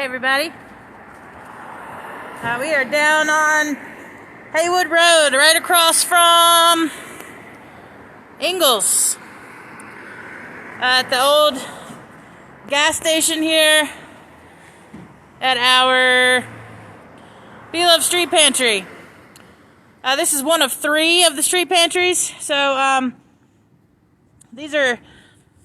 Hey everybody, we are down on Haywood Road, right across from Ingalls, at the old gas station here at our beloved street pantry. This is one of 3 of the street pantries, so these are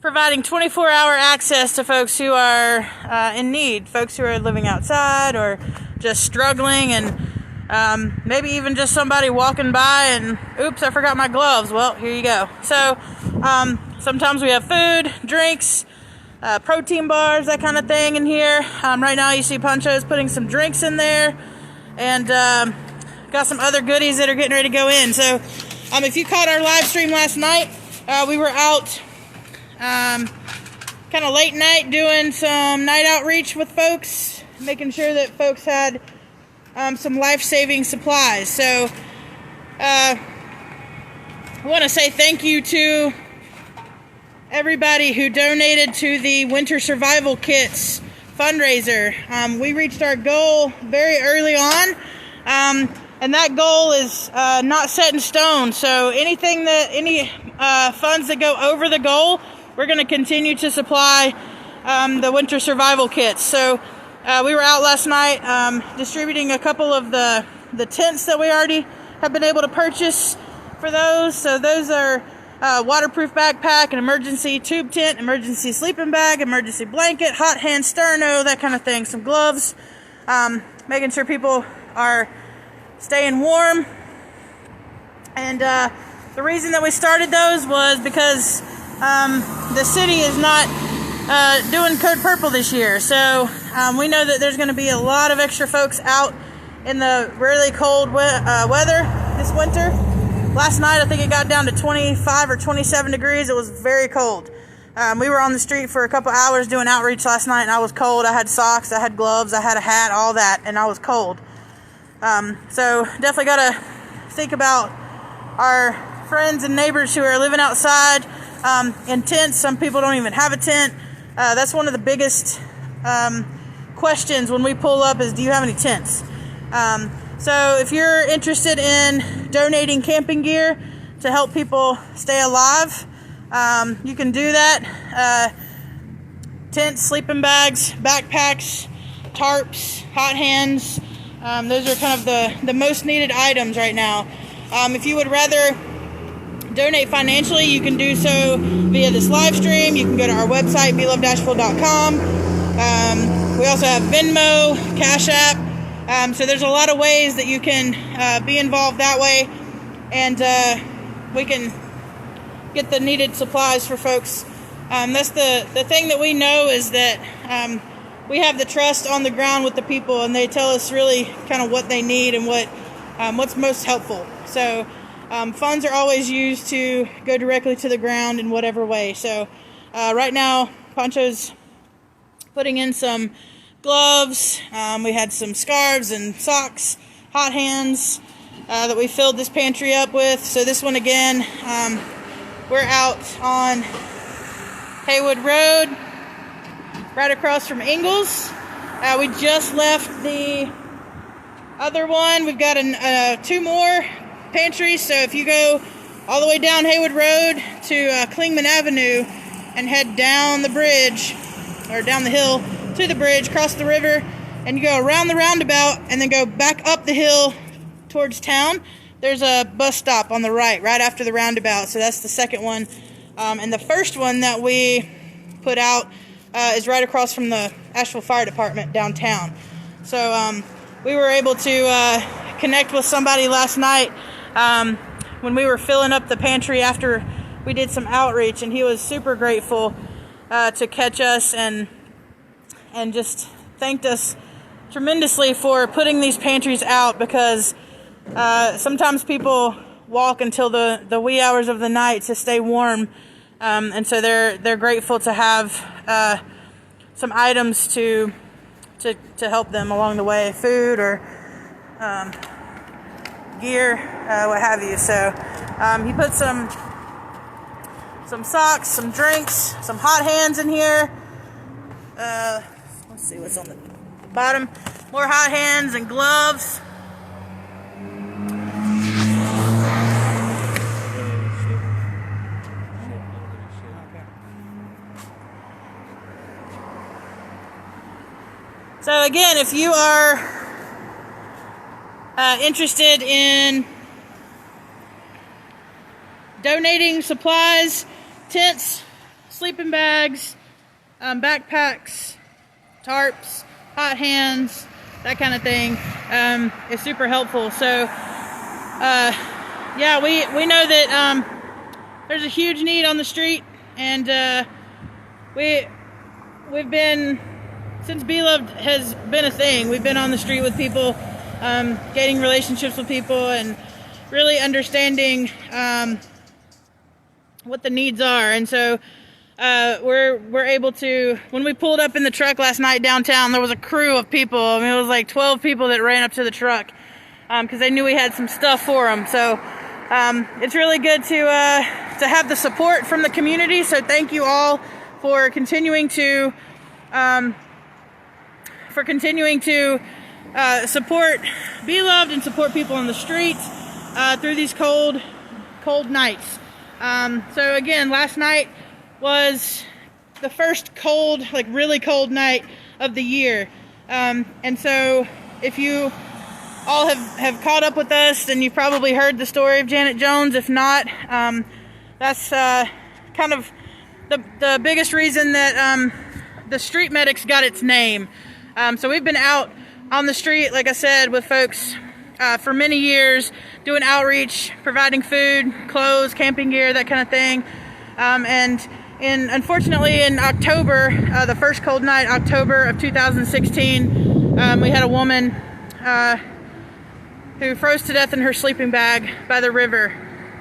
providing 24-hour access to folks who are in need, folks who are living outside or just struggling, and maybe even just somebody walking by and, oops, I forgot my gloves. Well, here you go. So sometimes we have food, drinks, protein bars, that kind of thing in here. Right now you see Pancho's putting some drinks in there, and got some other goodies that are getting ready to go in. So if you caught our live stream last night, we were out kind of late night doing some night outreach with folks, making sure that folks had some life-saving supplies. So I want to say thank you to everybody who donated to the Winter Survival Kits fundraiser. We reached our goal very early on, and that goal is not set in stone. So any funds that go over the goal, we're going to continue to supply the winter survival kits. So we were out last night distributing a couple of the tents that we already have been able to purchase for those. So those are waterproof backpack, an emergency tube tent, emergency sleeping bag, emergency blanket, hot hand sterno, that kind of thing. Some gloves, making sure people are staying warm. And the reason that we started those was because the city is not doing Code Purple this year. So we know that there's going to be a lot of extra folks out in the really cold weather this winter. Last night I think it got down to 25 or 27 degrees. It was very cold. We were on the street for a couple hours doing outreach last night, and I was cold. I had socks, I had gloves, I had a hat, all that, and I was cold. So definitely got to think about our friends and neighbors who are living outside in tents. Some people don't even have a tent. That's one of the biggest questions when we pull up is, do you have any tents? So if you're interested in donating camping gear to help people stay alive, you can do that. Tents, sleeping bags, backpacks, tarps, hot hands. Those are kind of the most needed items right now. If you would rather donate financially, you can do so via this live stream. You can go to our website, belovedasheville.com. We also have Venmo, Cash App. So there's a lot of ways that you can be involved that way, and we can get the needed supplies for folks. That's the thing that we know is that we have the trust on the ground with the people, and they tell us really kind of what they need and what's most helpful. So funds are always used to go directly to the ground in whatever way. So right now, Pancho's putting in some gloves. We had some scarves and socks, hot hands that we filled this pantry up with. So this one again, we're out on Haywood Road, right across from Ingalls. We just left the other one. We've got 2 more pantries. So if you go all the way down Haywood Road to Clingman Avenue and head down the bridge, or down the hill to the bridge, cross the river, and you go around the roundabout and then go back up the hill towards town, there's a bus stop on the right after the roundabout. So that's the second one. And the first one that we put out is right across from the Asheville Fire Department downtown. So we were able to connect with somebody last night when we were filling up the pantry after we did some outreach, and he was super grateful to catch us and just thanked us tremendously for putting these pantries out, because sometimes people walk until the wee hours of the night to stay warm, and so they're grateful to have some items to help them along the way, food or gear, what have you. So he put some socks, some drinks, some hot hands in here. Let's see what's on the bottom. More hot hands and gloves. So again, if you are interested in donating supplies, tents, sleeping bags, backpacks, tarps, hot hands, that kind of thing, is super helpful. So yeah, we know that there's a huge need on the street, and we've been, since Be Loved has been a thing, we've been on the street with people, gaining relationships with people, and really understanding what the needs are. And so we're able to, when we pulled up in the truck last night downtown, there was a crew of people. I mean, it was like 12 people that ran up to the truck because they knew we had some stuff for them. So it's really good to have the support from the community. So thank you all for continuing to support Be Loved and support people on the streets through these cold nights. So again, last night was the first cold, like really cold night of the year. And so if you all have caught up with us, then you've probably heard the story of Janet Jones. If not, that's kind of the biggest reason that the street medics got its name. So we've been out on the street, like I said, with folks for many years, doing outreach, providing food, clothes, camping gear, that kind of thing. And unfortunately in October, the first cold night, October of 2016, we had a woman who froze to death in her sleeping bag by the river.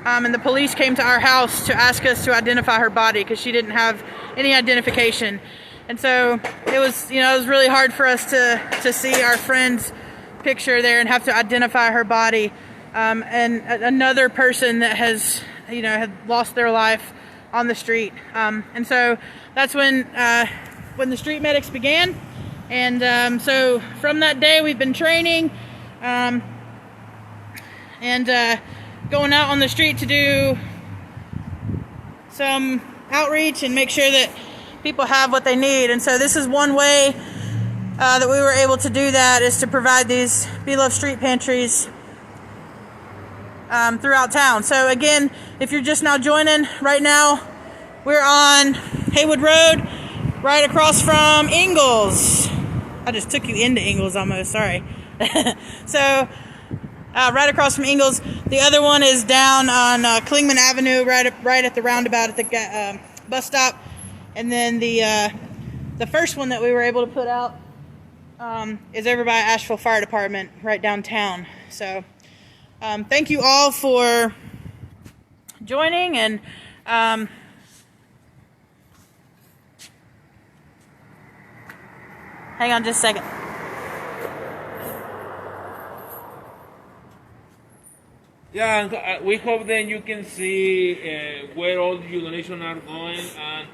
And the police came to our house to ask us to identify her body because she didn't have any identification. And so it was really hard for us to see our friend's picture there and have to identify her body. And another person that had lost their life on the street. And so that's when the street medics began. And so from that day we've been training and going out on the street to do some outreach and make sure that people have what they need. And so this is one way that we were able to do that, is to provide these Be Loved street pantries throughout town. So again, if you're just now joining, right now we're on Haywood Road, right across from Ingalls. I just took you into Ingalls almost, sorry. So right across from Ingalls. The other one is down on Klingman Avenue, right at the roundabout at the bus stop. And then the first one that we were able to put out is over by Asheville Fire Department, right downtown. So thank you all for joining, and hang on just a second. Yeah, we hope that you can see where all your donations are going, and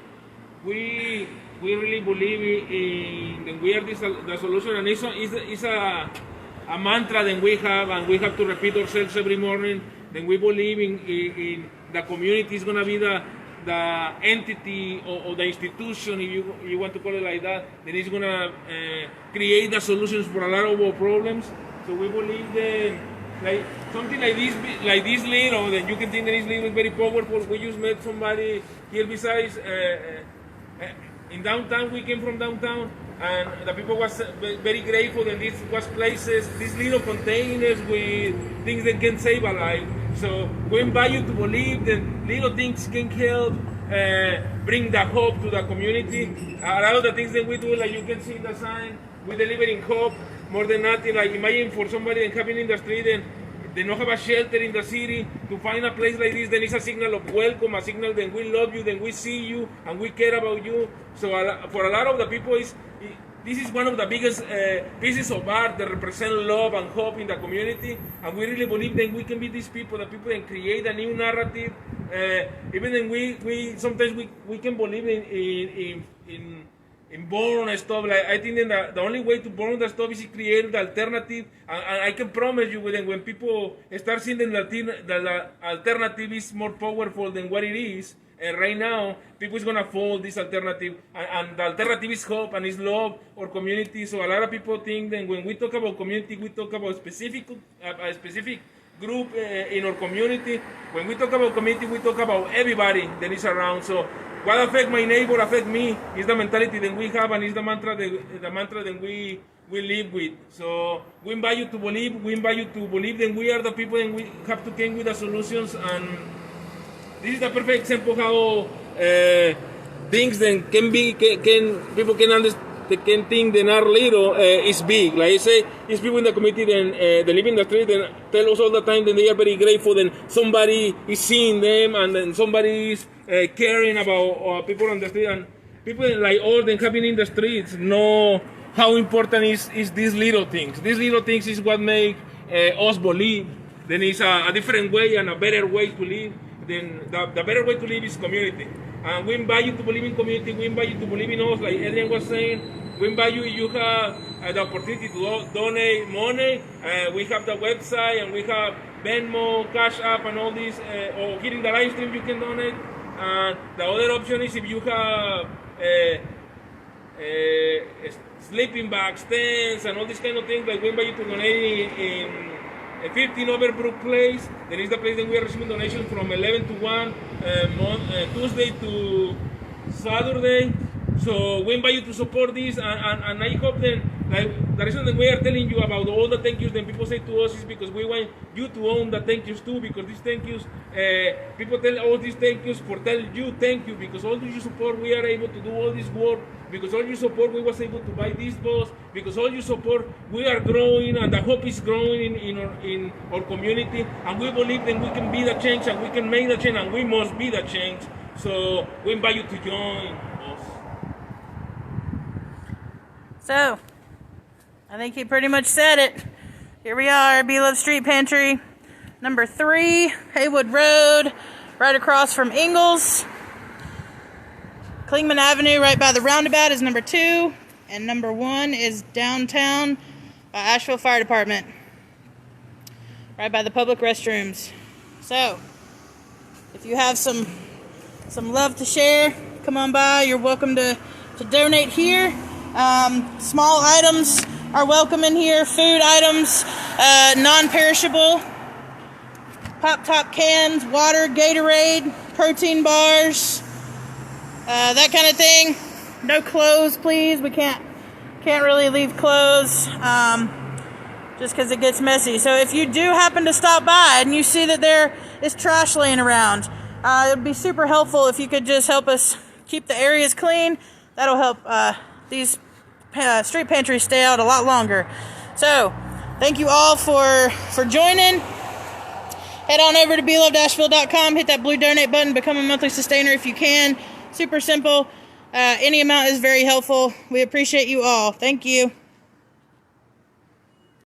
we really believe in that we are the solution, and it's a mantra that we have, and we have to repeat ourselves every morning. Then we believe in the community is going to be the entity or the institution, if you want to call it like that is going to create the solutions for a lot of our problems. So we believe that like something like this little, that you can think that this little is very powerful. We just met somebody here besides in downtown. We came from downtown, and the people was very grateful that this was places, these little containers with things that can save a life. So we invite you to believe that little things can help bring the hope to the community. A lot of the things that we do, like you can see the sign, we delivering hope more than nothing. Like imagine for somebody that having in the street and they don't have a shelter in the city, to find a place like this, then it's a signal of welcome, a signal that we love you, that we see you, and we care about you. So for a lot of the people, this is one of the biggest pieces of art that represent love and hope in the community. And we really believe that we can be these people, the people that create a new narrative. Even then we sometimes we can believe in in burn stuff. Like I think that the only way to burn the stuff is to create the alternative. And I can promise you, when people start seeing that the alternative is more powerful than what it is, and right now, people is gonna follow this alternative, and the alternative is hope and is love or community. So a lot of people think that when we talk about community, we talk about a specific group in our community. When we talk about community, we talk about everybody that is around. So what affect my neighbor affect me is the mentality that we have, and is the mantra that we live with. So we invite you to believe. We invite you to believe that we are the people, and we have to come with the solutions. And this is the perfect example how things that people can understand. They can think they are little is big. Like I say, it's people in the community that they live in the street and tell us all the time that they are very grateful. Then somebody is seeing them, and then somebody is caring about people on the street. And people like all them having in the streets know how important is these little things. These little things is what make us believe. Then it's a different way and a better way to live. Then the better way to live is community. And we invite you to believe in community. We invite you to believe in us, like Adrian was saying. We invite you, you have the opportunity to donate money. We have the website, and we have Venmo, Cash App, and all these. Or here in the live stream, you can donate. The other option is if you have sleeping bags, tents, and all these kind of things. Like we invite you to donate in 15 Overbrook Place. There is the place that we are receiving donations from 11 to 1, Tuesday to Saturday. So we invite you to support this, and I hope that the reason that we are telling you about all the thank yous that people say to us is because we want you to own the thank yous too, because these thank yous, people tell all these thank yous for tell you thank you, because all your support we are able to do all this work, because all your support we was able to buy this bus, because all your support we are growing, and the hope is growing in our community, and we believe that we can be the change, and we can make the change, and we must be the change. So we invite you to join us. So, I think he pretty much said it. Here we are, Beloved Street Pantry, number 3, Haywood Road, right across from Ingalls. Klingman Avenue, right by the roundabout, is number 2, and number 1 is downtown by Asheville Fire Department, right by the public restrooms. So, if you have some love to share, come on by. You're welcome to donate here. Small items are welcome in here. Food items, non-perishable, pop-top cans, water, Gatorade, protein bars, that kind of thing. No clothes, please. We can't really leave clothes, just because it gets messy. So if you do happen to stop by and you see that there is trash laying around, it would be super helpful if you could just help us keep the areas clean. That'll help these street pantries stay out a lot longer. So, thank you all for joining. Head on over to belovedasheville.com, hit that blue donate button, become a monthly sustainer if you can. Super simple. Any amount is very helpful. We appreciate you all. Thank you.